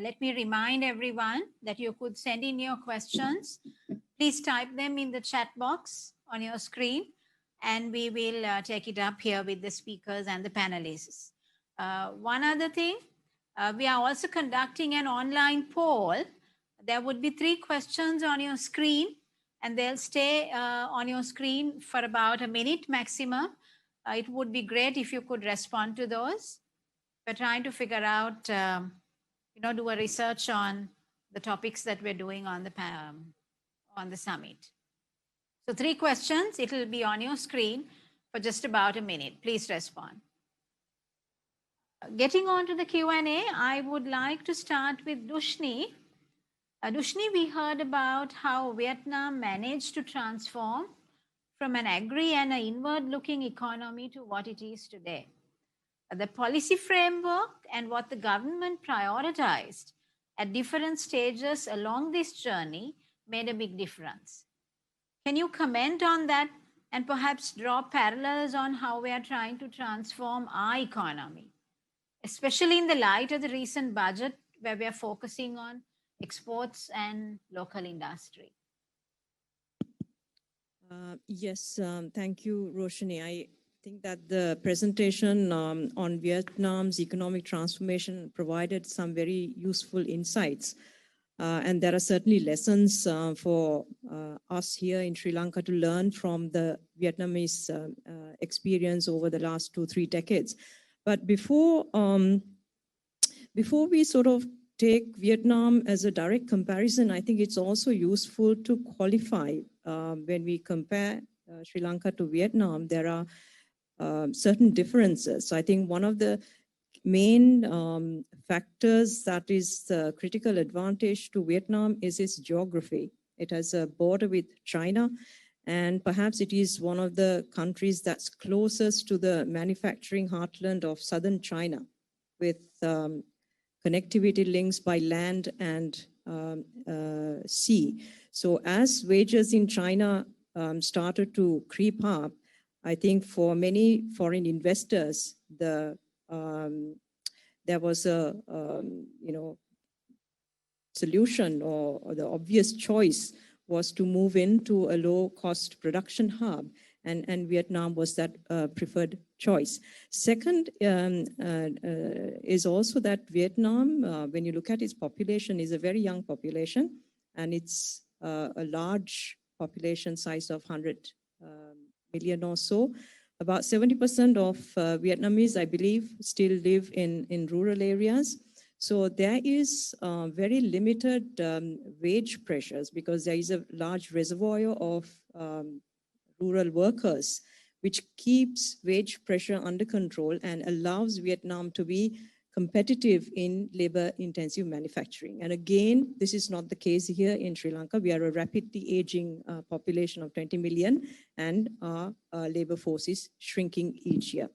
Let me remind everyone that you could send in your questions. Please type them in the chat box on your screen, and we will take it up here with the speakers and the panelists. One other thing, we are also conducting an online poll. There would be 3 questions on your screen, and they'll stay on your screen for about a minute maximum. It would be great if you could respond to those. We're trying to figure out do a research on the topics that we're doing on the summit. So 3 questions, it will be on your screen for just about a minute. Please respond. Getting on to the Q&A, I would like to start with Dushni. Dushni, we heard about how Vietnam managed to transform from an agri and an inward-looking economy to what it is today. The policy framework and what the government prioritized at different stages along this journey made a big difference. Can you comment on that and perhaps draw parallels on how we are trying to transform our economy, especially in the light of the recent budget where we are focusing on exports and local industry? Yes, thank you, Roshanie. I think that the presentation on Vietnam's economic transformation provided some very useful insights. And there are certainly lessons for us here in Sri Lanka to learn from the Vietnamese experience over the last 2-3 decades. But before we sort of take Vietnam as a direct comparison, I think it's also useful to qualify when we compare Sri Lanka to Vietnam. There are certain differences. So I think one of the main factors that is the critical advantage to Vietnam is its geography. It has a border with China, and perhaps it is one of the countries that's closest to the manufacturing heartland of southern China, with connectivity links by land and sea. So as wages in China started to creep up, I think for many foreign investors, there was a solution, or the obvious choice was to move into a low-cost production hub, and Vietnam was that preferred choice. Second is also that Vietnam, when you look at its population, is a very young population, and it's a large population size of 100 million or so. About 70% of Vietnamese, I believe, still live in rural areas. So there is very limited wage pressures because there is a large reservoir of rural workers, which keeps wage pressure under control and allows Vietnam to be competitive in labor-intensive manufacturing. And again, this is not the case here in Sri Lanka. We are a rapidly aging population of 20 million, and our labor force is shrinking each year.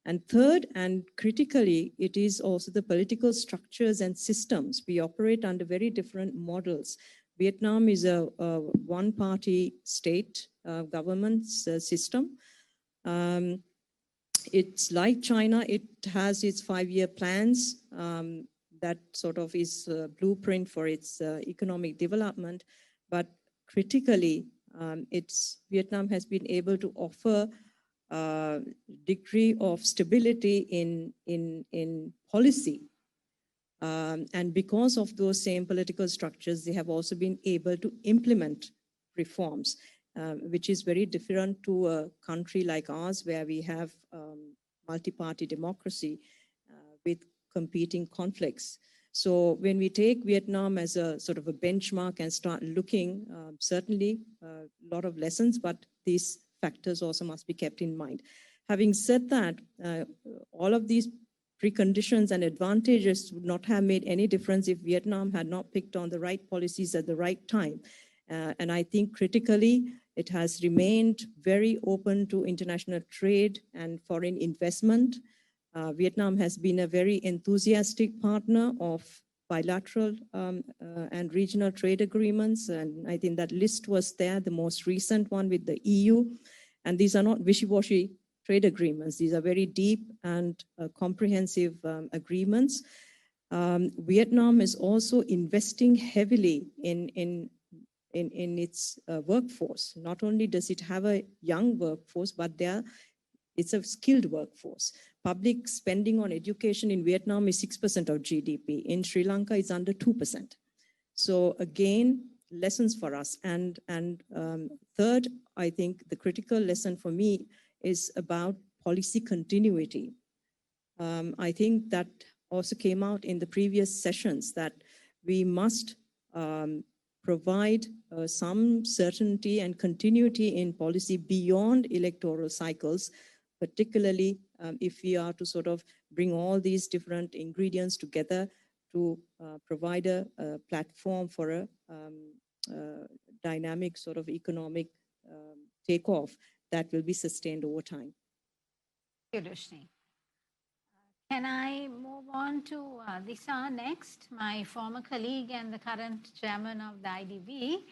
And third, and critically, it is also the political structures and systems. We operate under very different models. Vietnam is a one-party state government system. It's like China. It has its 5-year plans that sort of is a blueprint for its economic development. But critically, Vietnam has been able to offer a degree of stability in policy. And because of those same political structures, they have also been able to implement reforms, which is very different to a country like ours, where we have multi-party democracy with competing conflicts. So when we take Vietnam as a sort of a benchmark and start looking, certainly a lot of lessons, but these factors also must be kept in mind. Having said that, all of these preconditions and advantages would not have made any difference if Vietnam had not picked on the right policies at the right time. And I think critically, it has remained very open to international trade and foreign investment. Vietnam has been a very enthusiastic partner of bilateral and regional trade agreements. And I think that list was there, the most recent one with the EU. And these are not wishy-washy trade agreements. These are very deep and comprehensive agreements. Vietnam is also investing heavily in its workforce. Not only does it have a young workforce, but it's a skilled workforce. Public spending on education in Vietnam is 6% of GDP. In Sri Lanka, it's under 2%. So again, lessons for us. And third, I think the critical lesson for me is about policy continuity. I think that also came out in the previous sessions that we must provide some certainty and continuity in policy beyond electoral cycles, particularly if we are to sort of bring all these different ingredients together to provide a platform for a dynamic sort of economic takeoff that will be sustained over time. Thank you, Dushni. Can I move on to Disa next, my former colleague and the current chairman of the IDB?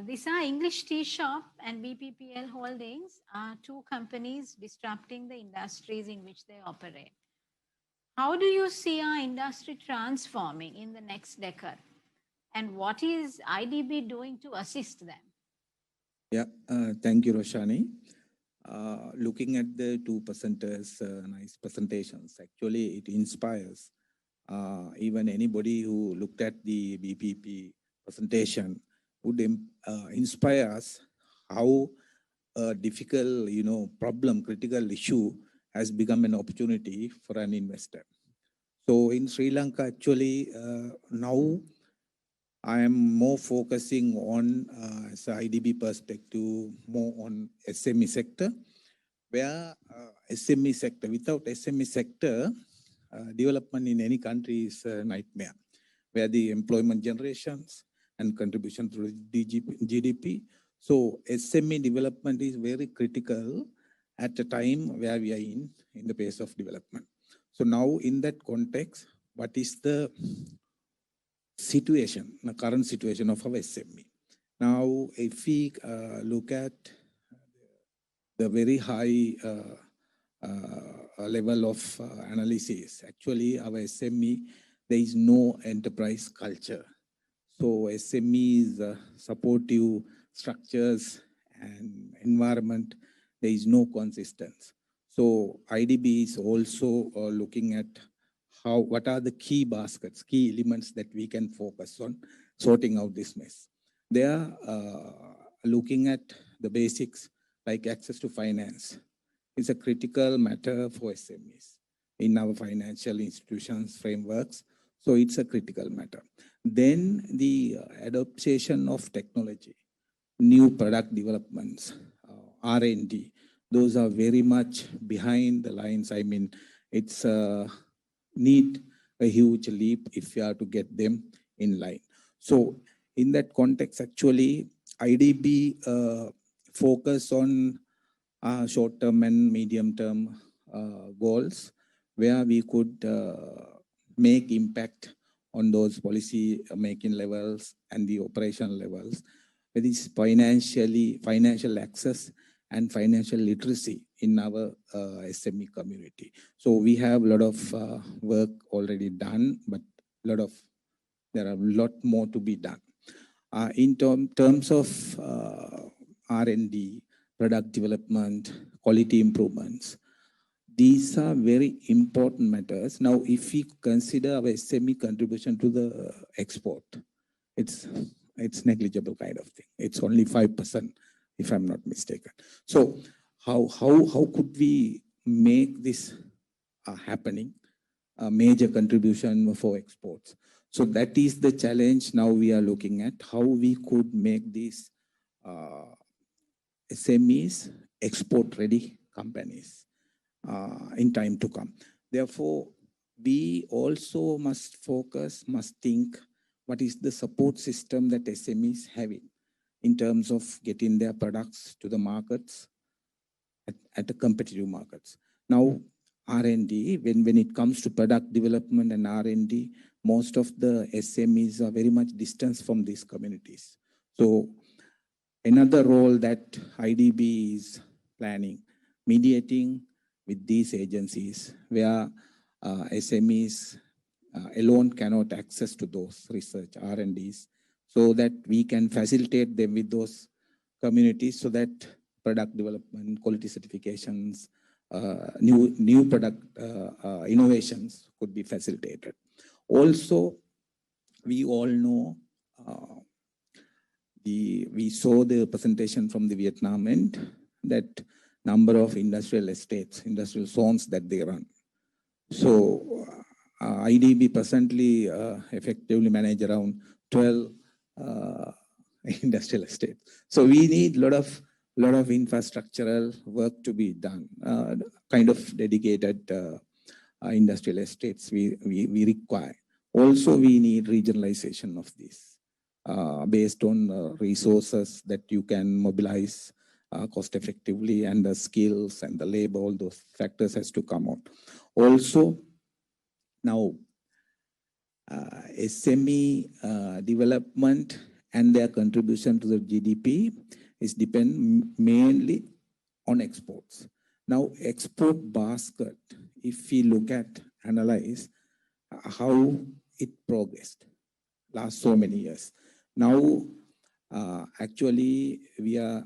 Disa, English Tea Shop and BPPL Holdings are two companies disrupting the industries in which they operate. How do you see our industry transforming in the next decade? And what is IDB doing to assist them? Yeah, thank you, Roshanie. Looking at the two presenters' nice presentations, actually it inspires even anybody who looked at the BPP presentation would inspire us how a difficult, problem, critical issue has become an opportunity for an investor. So in Sri Lanka, actually, now I am more focusing on, as an IDB perspective, more on SME sector, where SME sector, without SME sector, development in any country is a nightmare, where the employment generations and contribution to the GDP. So SME development is very critical at a time where we are in the pace of development. So now in that context, what is the situation, the current situation of our SME? Now, if we look at the very high level of analysis, actually our SME, there is no enterprise culture. So SME is supportive structures and environment, there is no consistency. So IDB is also looking at what are the key baskets, key elements that we can focus on sorting out this mess. They are looking at the basics like access to finance. It's a critical matter for SMEs in our financial institutions frameworks. So it's a critical matter. Then the adaptation of technology, new product developments, R&D, those are very much behind the lines. I mean, it's need a huge leap if we are to get them in line. So in that context, actually, IDB focus on short-term and medium-term goals where we could make impact on those policy making levels and the operational levels. It is financial access and financial literacy in our SME community. So we have a lot of work already done, but there are a lot more to be done. In terms of R&D, product development, quality improvements, these are very important matters. Now, if we consider our SME contribution to the export, it's negligible kind of thing. It's only 5%, if I'm not mistaken. So how could we make this happening, a major contribution for exports? So that is the challenge now we are looking at, how we could make these SMEs export-ready companies in time to come. Therefore, we also must think what is the support system that SMEs having in terms of getting their products to the markets at the competitive markets. Now, R&D, when it comes to product development and R&D, most of the SMEs are very much distant from these communities. So another role that IDB is planning, mediating with these agencies where SMEs alone cannot access to those research R&Ds, so that we can facilitate them with those communities so that product development, quality certifications, new product innovations could be facilitated. Also, we all know, we saw the presentation from the Vietnam end, that number of industrial estates, industrial zones that they run. So IDB presently effectively manage around 12 industrial estates. So we need a lot of infrastructural work to be done, kind of dedicated industrial estates we require. Also, we need regionalization of this based on resources that you can mobilize cost effectively, and the skills and the labor, all those factors has to come out. Also, now SME development and their contribution to the GDP is depend mainly on exports. Now, export basket, if we look at, analyze how it progressed last so many years. Now, actually, we are,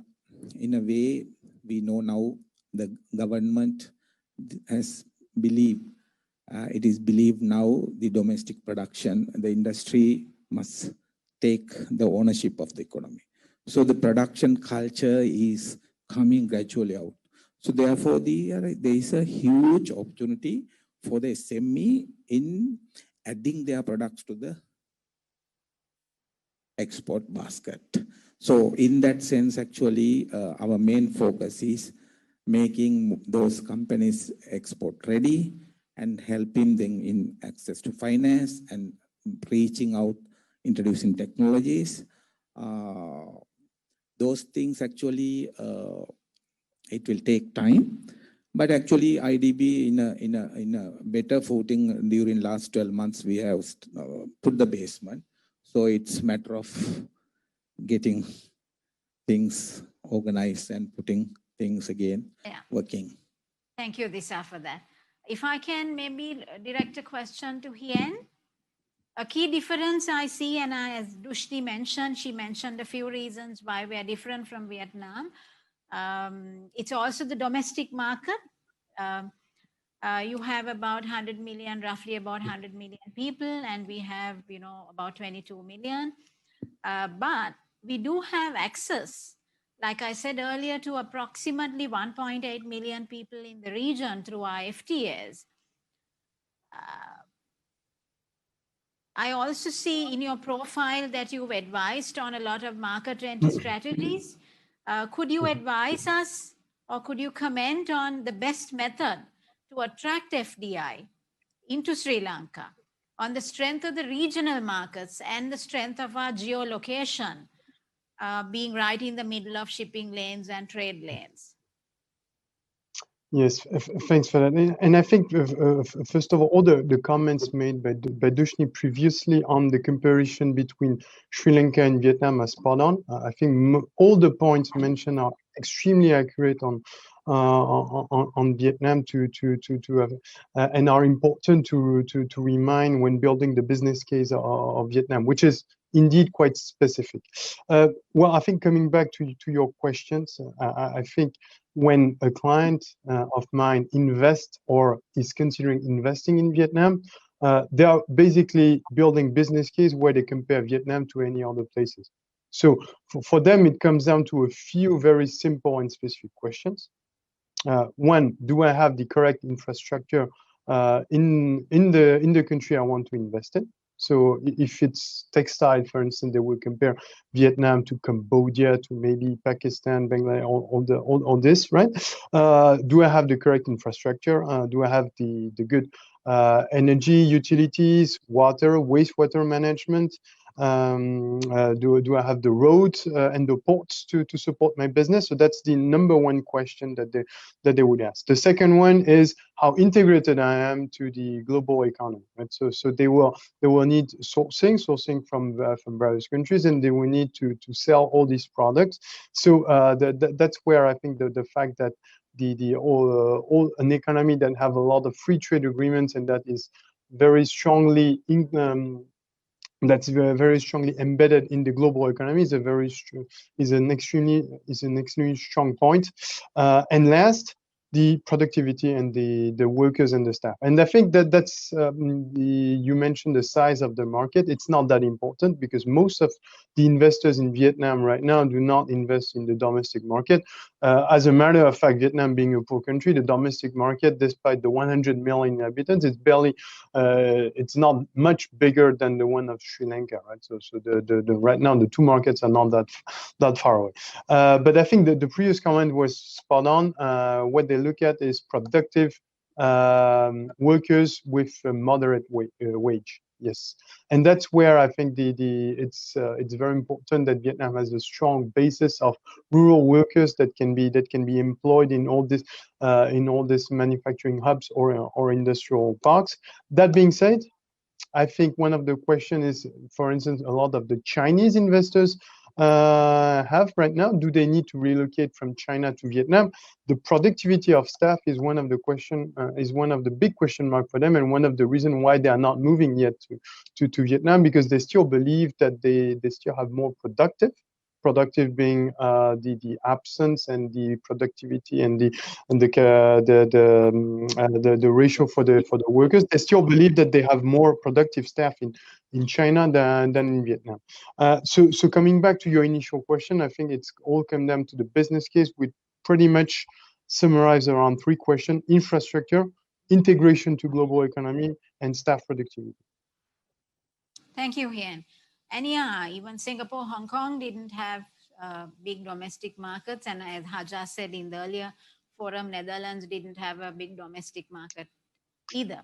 in a way, we know now the government has believed, it is believed now the domestic production, the industry must take the ownership of the economy. So the production culture is coming gradually out. So therefore, there is a huge opportunity for the SME in adding their products to the export basket. So in that sense, actually, our main focus is making those companies export ready and helping them in access to finance and reaching out, introducing technologies. Those things actually, it will take time, but actually IDB in a better footing during last 12 months, we have put the basement. So it's a matter of getting things organized and putting things again working. Thank you, Disa, for that. If I can maybe direct a question to Hien. A key difference I see, and as Dushni mentioned, she mentioned a few reasons why we are different from Vietnam. It's also the domestic market. You have about 100 million, roughly about 100 million people, and we have, about 22 million. But we do have access, like I said earlier, to approximately 1.8 million people in the region through our FTAs. I also see in your profile that you've advised on a lot of market entry strategies. Could you advise us, or could you comment on the best method to attract FDI into Sri Lanka on the strength of the regional markets and the strength of our geolocation, being right in the middle of shipping lanes and trade lanes? Yes, thanks for that. And I think, first of all the comments made by Dushni previously on the comparison between Sri Lanka and Vietnam are spot on. I think all the points mentioned are extremely accurate on Vietnam to have, and are important to remind when building the business case of Vietnam, which is indeed quite specific. Well, I think coming back to your questions, I think when a client of mine invests or is considering investing in Vietnam, they are basically building business case where they compare Vietnam to any other places. So for them, it comes down to a few very simple and specific questions. One, do I have the correct infrastructure in the country I want to invest in? So if it's textile, for instance, they will compare Vietnam to Cambodia, to maybe Pakistan, Bangladesh, all this, right? Do I have the correct infrastructure? Do I have the good energy, utilities, water, wastewater management? Do I have the roads and the ports to support my business? So that's the number one question that they would ask. The second one is how integrated I am to the global economy, right? So they will need sourcing from various countries, and they will need to sell all these products. So that's where I think the fact that all an economy that have a lot of free trade agreements and that is very strongly that's very strongly embedded in the global economy is an extremely strong point. And last, the productivity and the workers and the staff. And I think that's you mentioned the size of the market. It's not that important because most of the investors in Vietnam right now do not invest in the domestic market. As a matter of fact, Vietnam being a poor country, the domestic market, despite the 100 million inhabitants, it's not much bigger than the one of Sri Lanka, right? So the right now the two markets are not that far away. But I think that the previous comment was spot on. What they look at is productive workers with a moderate wage. Yes, and that's where I think it's very important that Vietnam has a strong basis of rural workers that can be employed in all this manufacturing hubs or industrial parks. That being said, I think one of the question is, for instance, a lot of the Chinese investors have right now, do they need to relocate from China to Vietnam? The productivity of staff is one of the big question mark for them, and one of the reasons why they are not moving yet to Vietnam, because they still believe that they still have more productive being the absence and the productivity and the ratio for the workers. They still believe that they have more productive staff in China than in Vietnam. So coming back to your initial question, I think it's all come down to the business case. We pretty much summarize around three questions: infrastructure, integration to global economy, and staff productivity. Thank you, Hien. And yeah, even Singapore, Hong Kong didn't have big domestic markets. And as Haja said in the earlier forum, Netherlands didn't have a big domestic market either.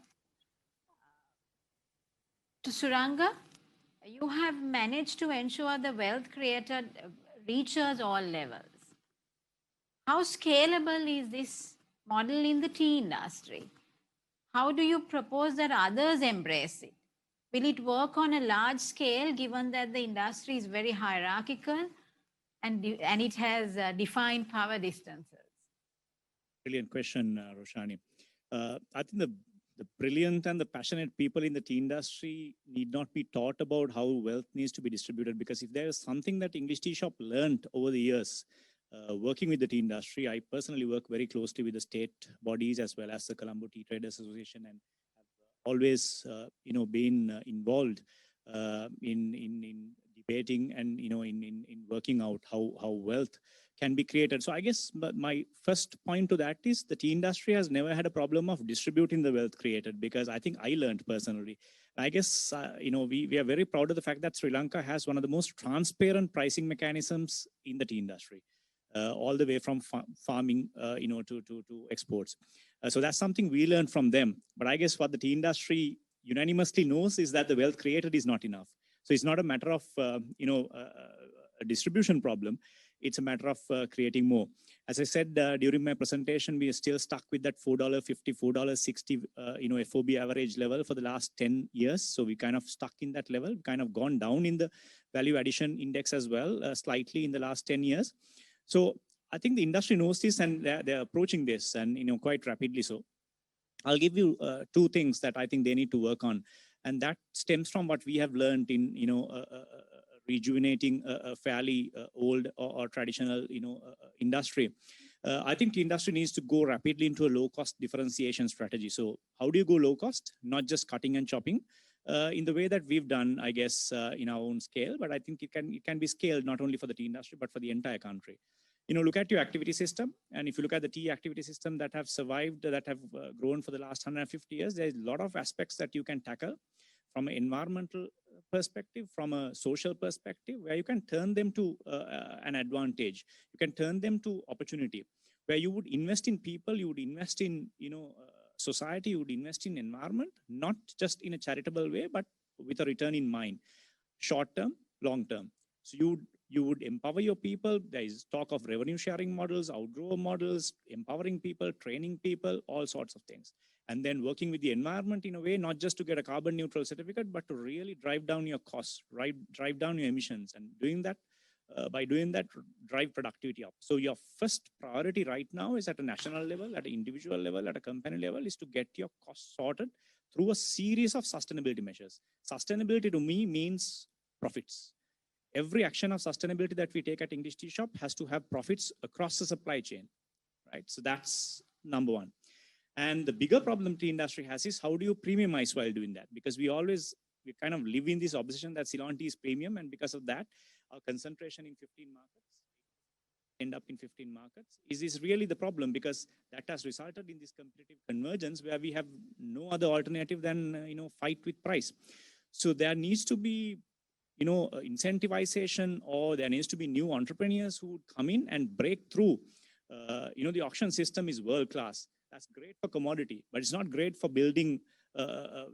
To Suranga, you have managed to ensure the wealth created reaches all levels. How scalable is this model in the tea industry? How do you propose that others embrace it? Will it work on a large scale, given that the industry is very hierarchical and it has defined power distances? Brilliant question, Roshanie. I think the brilliant and the passionate people in the tea industry need not be taught about how wealth needs to be distributed, because if there is something that English Tea Shop learned over the years, working with the tea industry, I personally work very closely with the state bodies as well as the Colombo Tea Traders Association, and always been involved in debating and in working out how wealth can be created. So I guess my first point to that is the tea industry has never had a problem of distributing the wealth created, because I think I learned personally. I guess we are very proud of the fact that Sri Lanka has one of the most transparent pricing mechanisms in the tea industry, all the way from farming to exports. So that's something we learned from them. But I guess what the tea industry unanimously knows is that the wealth created is not enough. So it's not a matter of a distribution problem. It's a matter of creating more. As I said during my presentation, we are still stuck with that $4.50, $4.60 FOB average level for the last 10 years. So we kind of stuck in that level, kind of gone down in the value addition index as well, slightly in the last 10 years. So I think the industry knows this, and they're approaching this, and quite rapidly so. I'll give you two things that I think they need to work on, and that stems from what we have learned in rejuvenating a fairly old or traditional industry. I think the industry needs to go rapidly into a low-cost differentiation strategy. So how do you go low-cost? Not just cutting and chopping in the way that we've done, I guess, in our own scale, but I think it can be scaled not only for the tea industry, but for the entire country. Look at your activity system. And if you look at the tea activity system that have survived, that have grown for the last 150 years, there's a lot of aspects that you can tackle from an environmental perspective, from a social perspective, where you can turn them to an advantage. You can turn them to opportunity, where you would invest in people, you would invest in, society, you would invest in environment, not just in a charitable way, but with a return in mind, short term, long term. So you would empower your people. There is talk of revenue sharing models, outgrower models, empowering people, training people, all sorts of things. And then working with the environment in a way, not just to get a carbon neutral certificate, but to really drive down your costs, drive down your emissions. And doing that, by doing that, drive productivity up. So your first priority right now is at a national level, at an individual level, at a company level, is to get your costs sorted through a series of sustainability measures. Sustainability to me means profits. Every action of sustainability that we take at English Tea Shop has to have profits across the supply chain, right? So that's number one. And the bigger problem tea industry has is how do you premiumize while doing that? Because we kind of live in this obsession that Ceylon tea is premium, and because of that, our concentration in 15 markets end up in 15 markets is really the problem, because that has resulted in this competitive convergence where we have no other alternative than fight with price. So there needs to be incentivization, or there needs to be new entrepreneurs who would come in and break through. The auction system is world class. That's great for commodity, but it's not great for building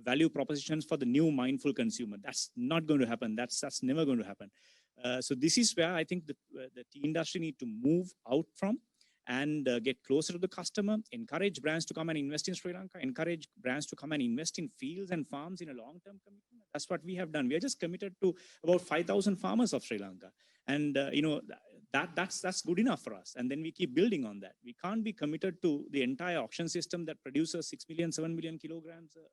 value propositions for the new mindful consumer. That's not going to happen. That's never going to happen. So this is where I think the tea industry need to move out from and get closer to the customer, encourage brands to come and invest in Sri Lanka, encourage brands to come and invest in fields and farms in a long-term commitment. That's what we have done. We are just committed to about 5,000 farmers of Sri Lanka. And, that's good enough for us. And then we keep building on that. We can't be committed to the entire auction system that produces 6 million, 7 million kilograms a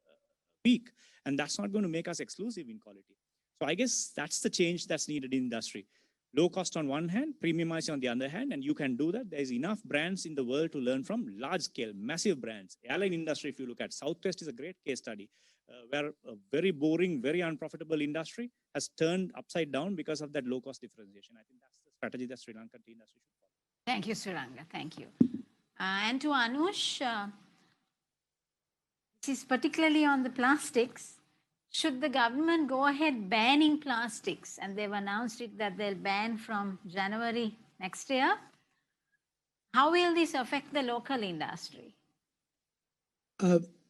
week. And that's not going to make us exclusive in quality. So I guess that's the change that's needed in industry. Low cost on one hand, premiumizing on the other hand, and you can do that. There's enough brands in the world to learn from, large scale, massive brands. Airline industry, if you look at Southwest, is a great case study, where a very boring, very unprofitable industry has turned upside down because of that low cost differentiation. I think that's the strategy that Sri Lankan tea industry should follow. Thank you, Suranga. Thank you. And to Anush, this is particularly on the plastics. Should the government go ahead banning plastics? And they've announced it that they'll ban from January next year. How will this affect the local industry?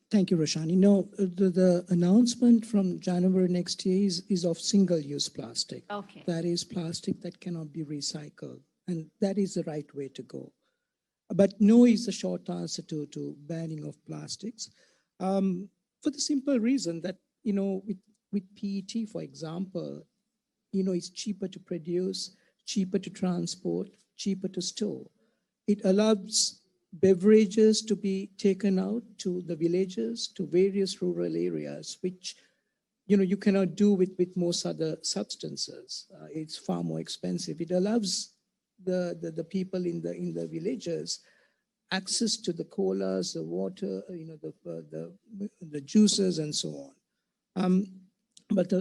Thank you, Roshanie. No, the announcement from January next year is of single-use plastic. Okay. That is plastic that cannot be recycled. And that is the right way to go. But no is the short answer to banning of plastics. For the simple reason that, with PET, for example, it's cheaper to produce, cheaper to transport, cheaper to store. It allows beverages to be taken out to the villages, to various rural areas, which, you cannot do with most other substances. It's far more expensive. It allows the people in the villages access to the colas, the water, the juices and so on. But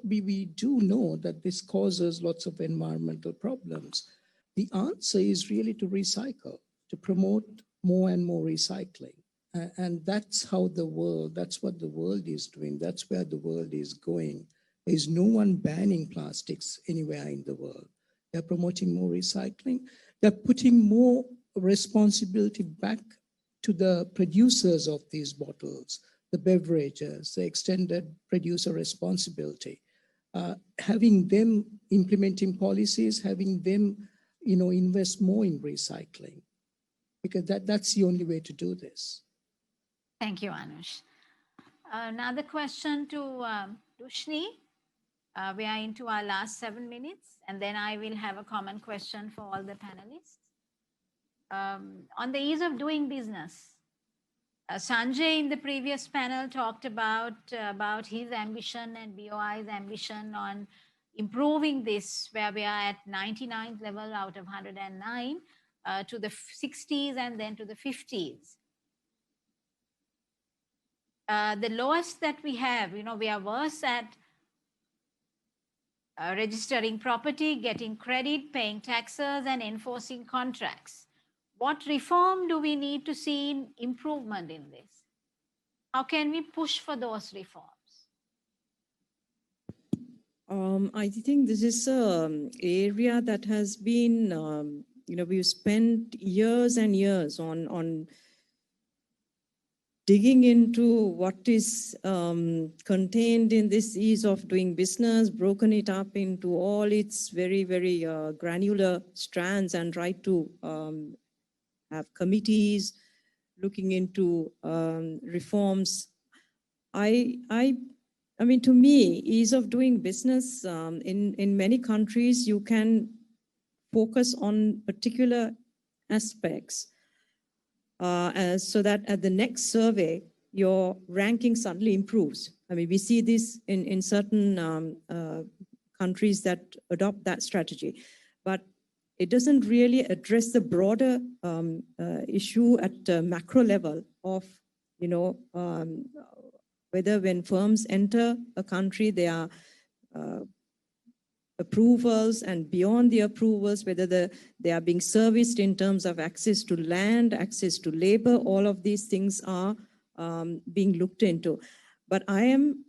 we do know that this causes lots of environmental problems. The answer is really to recycle, to promote more and more recycling. And that's what the world is doing. That's where the world is going. There's no one banning plastics anywhere in the world. They're promoting more recycling. They're putting more responsibility back to the producers of these bottles, the beverages, the extended producer responsibility, having them implementing policies, having them, invest more in recycling, because that's the only way to do this. Thank you, Anush. Another question to Dushni. We are into our last 7 minutes, and then I will have a common question for all the panelists. On the ease of doing business, Sanjay in the previous panel talked about his ambition and BOI's ambition on improving this, where we are at 99th level out of 109 to the 60s and then to the 50s. The lowest that we have, we are worse at registering property, getting credit, paying taxes, and enforcing contracts. What reform do we need to see in improvement in this? How can we push for those reforms? I think this is an area that has been, we've spent years and years on digging into what is contained in this ease of doing business, broken it up into all its very, very granular strands, and try to have committees looking into reforms. I mean, to me, ease of doing business in many countries, you can focus on particular aspects so that at the next survey, your ranking suddenly improves. I mean, we see this in certain countries that adopt that strategy, but it doesn't really address the broader issue at the macro level of, whether when firms enter a country, they are approvals, and beyond the approvals, whether they are being serviced in terms of access to land, access to labor, all of these things are being looked into. But I am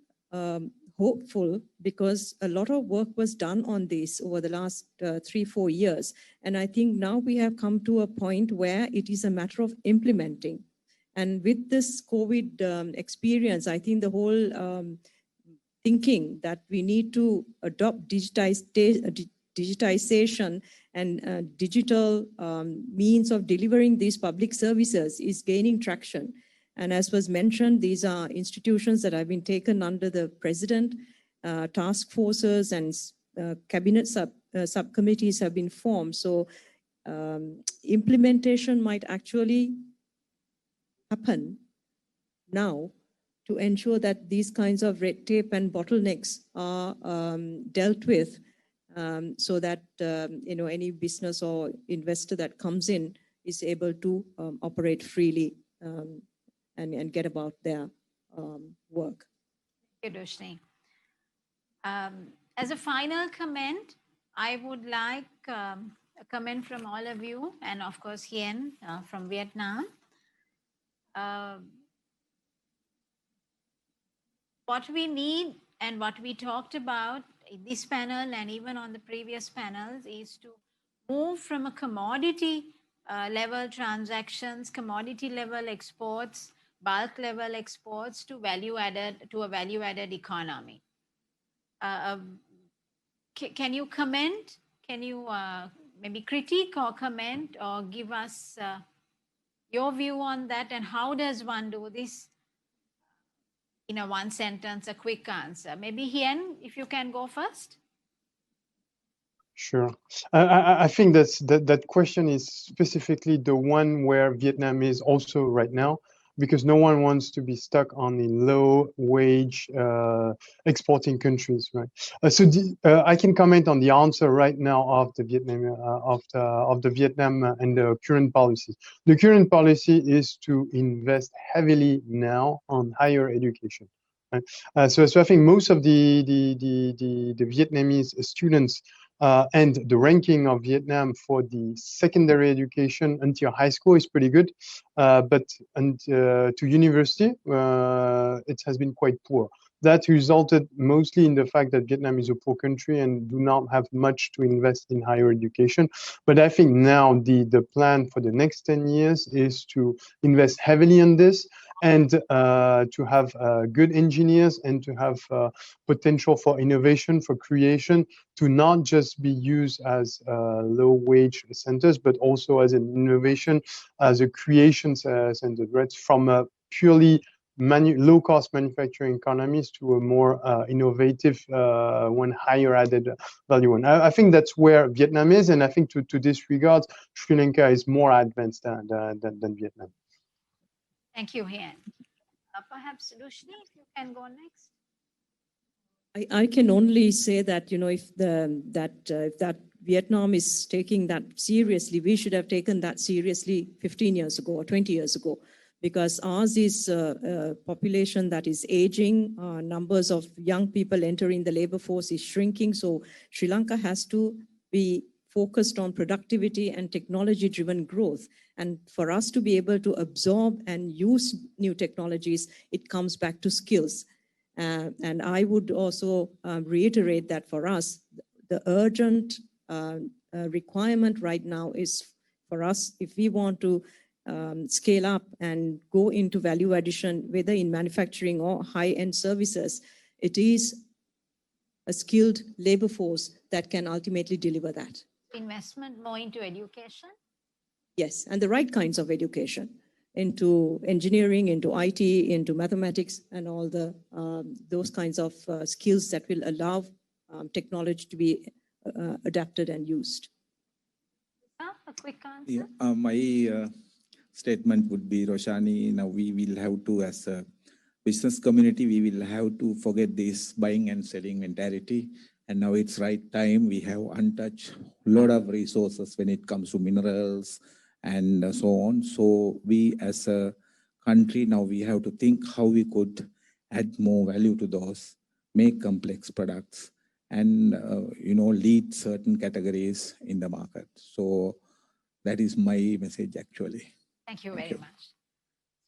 hopeful because a lot of work was done on this over the last 3-4 years. And I think now we have come to a point where it is a matter of implementing. And with this COVID experience, I think the whole thinking that we need to adopt digitization and digital means of delivering these public services is gaining traction. And as was mentioned, these are institutions that have been taken under the president. Task forces and cabinet subcommittees have been formed. So implementation might actually happen now to ensure that these kinds of red tape and bottlenecks are dealt with, so that any business or investor that comes in is able to operate freely and get about their work. Thank you, Dushni. As a final comment, I would like a comment from all of you, and of course Hien from Vietnam. What we need and what we talked about in this panel and even on the previous panels is to move from a commodity level transactions, commodity level exports, bulk level exports to a value added economy. Can you comment? Can you maybe critique or comment or give us your view on that, and how does one do this? In a one sentence, a quick answer. Maybe Hien, if you can go first. Sure. I think that question is specifically the one where Vietnam is also right now, because no one wants to be stuck on the low wage exporting countries, right? I can comment on the answer right now of the Vietnam and the current policy. The current policy is to invest heavily now on higher education. Right? So I think most of the Vietnamese students and the ranking of Vietnam for the secondary education until high school is pretty good, but to university, it has been quite poor. That resulted mostly in the fact that Vietnam is a poor country and do not have much to invest in higher education. But I think now the plan for the next 10 years is to invest heavily in this, and to have good engineers, and to have potential for innovation, for creation, to not just be used as low wage centers, but also as an innovation, as a creation center, right? From a purely low-cost manufacturing economies to a more innovative one, higher added value one. I think that's where Vietnam is, and I think to this regard, Sri Lanka is more advanced than Vietnam. Thank you, Hien. Perhaps Dushni, if you can go next. I can only say that if that Vietnam is taking that seriously, we should have taken that seriously 15 years ago or 20 years ago, because ours is a population that is aging. Numbers of young people entering the labor force is shrinking. So Sri Lanka has to be focused on productivity and technology-driven growth. And for us to be able to absorb and use new technologies, it comes back to skills. And I would also reiterate that for us, the urgent requirement right now is for us, if we want to scale up and go into value addition, whether in manufacturing or high-end services, it is a skilled labor force that can ultimately deliver that. Investment more into education? Yes, and the right kinds of education, into engineering, into IT, into mathematics, and all the those kinds of skills that will allow technology to be adapted and used. A quick answer? Yeah, my statement would be, Roshani, now we will have to, as a business community, we will have to forget this buying and selling mentality. And now it's right time. We have untouched lot of resources when it comes to minerals and so on. So we as a country, now we have to think how we could add more value to those, make complex products, and lead certain categories in the market. So that is my message actually. Thank you very much.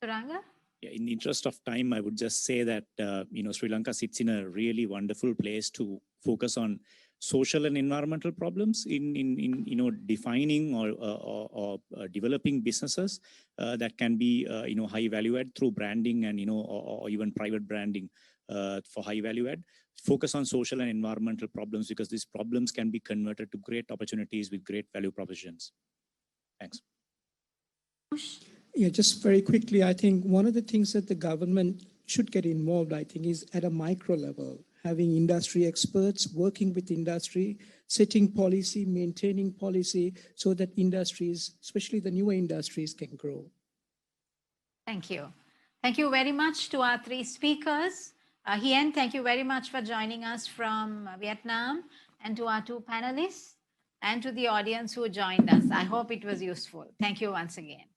Suranga? Yeah, in the interest of time, I would just say that Sri Lanka sits in a really wonderful place to focus on social and environmental problems in defining or developing businesses that can be high value add through branding and or even private branding for high value add. Focus on social and environmental problems because these problems can be converted to great opportunities with great value propositions. Thanks. Yeah, just very quickly, I think one of the things that the government should get involved, I think, is at a micro level, having industry experts working with industry, setting policy, maintaining policy, so that industries, especially the newer industries, can grow. Thank you. Thank you very much to our three speakers. Hien, thank you very much for joining us from Vietnam, and to our two panelists, and to the audience who joined us. I hope it was useful. Thank you once again.